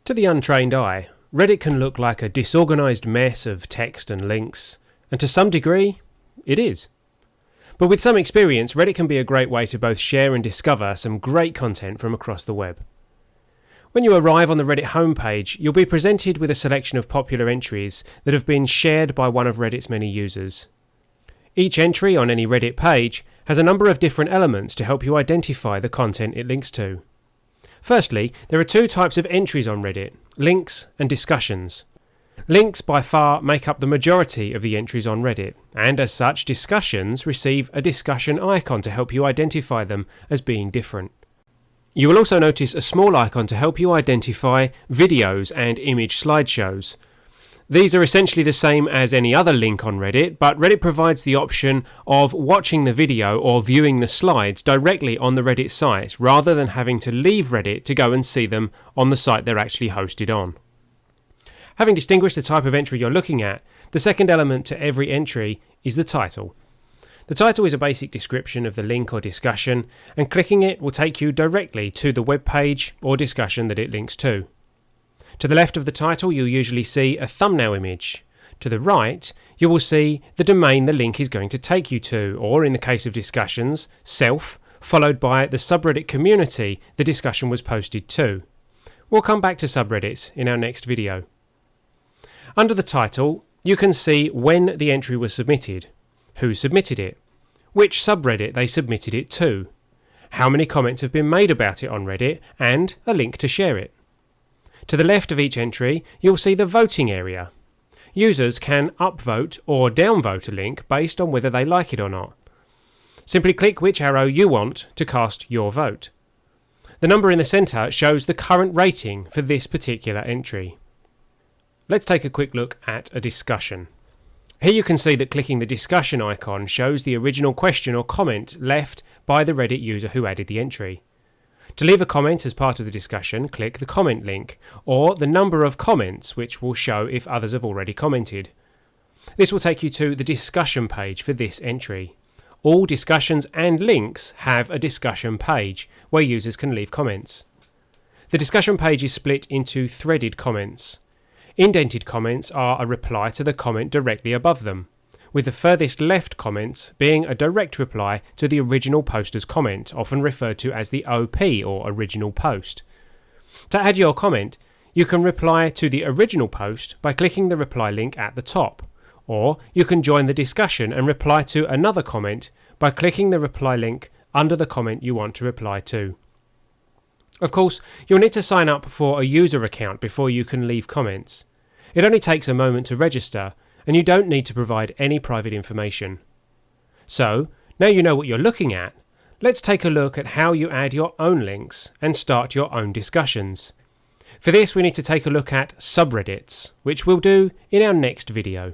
To the untrained eye, Reddit can look like a disorganised mess of text and links, and to some degree, it is. But with some experience, Reddit can be a great way to both share and discover some great content from across the web. When you arrive on the Reddit homepage, you'll be presented with a selection of popular entries that have been shared by one of Reddit's many users. Each entry on any Reddit page has a number of different elements to help you identify the content it links to. Firstly, there are two types of entries on Reddit: links and discussions. Links by far make up the majority of the entries on Reddit, and as such, discussions receive a discussion icon to help you identify them as being different. You will also notice a small icon to help you identify videos and image slideshows. These are essentially the same as any other link on Reddit, but Reddit provides the option of watching the video or viewing the slides directly on the Reddit site, rather than having to leave Reddit to go and see them on the site they're actually hosted on. Having distinguished the type of entry you're looking at, the second element to every entry is the title. The title is a basic description of the link or discussion, and clicking it will take you directly to the web page or discussion that it links to. To the left of the title, you'll usually see a thumbnail image. To the right, you will see the domain the link is going to take you to, or in the case of discussions, self, followed by the subreddit community the discussion was posted to. We'll come back to subreddits in our next video. Under the title, you can see when the entry was submitted, who submitted it, which subreddit they submitted it to, how many comments have been made about it on Reddit, and a link to share it. To the left of each entry, you'll see the voting area. Users can upvote or downvote a link based on whether they like it or not. Simply click which arrow you want to cast your vote. The number in the centre shows the current rating for this particular entry. Let's take a quick look at a discussion. Here you can see that clicking the discussion icon shows the original question or comment left by the Reddit user who added the entry. To leave a comment as part of the discussion, click the comment link, or the number of comments, which will show if others have already commented. This will take you to the discussion page for this entry. All discussions and links have a discussion page where users can leave comments. The discussion page is split into threaded comments. Indented comments are a reply to the comment directly above them, with the furthest left comments being a direct reply to the original poster's comment, often referred to as the OP or original post. To add your comment, you can reply to the original post by clicking the reply link at the top, or you can join the discussion and reply to another comment by clicking the reply link under the comment you want to reply to. Of course, you'll need to sign up for a user account before you can leave comments. It only takes a moment to register, and you don't need to provide any private information. So, now you know what you're looking at, let's take a look at how you add your own links and start your own discussions. For this, we need to take a look at subreddits, which we'll do in our next video.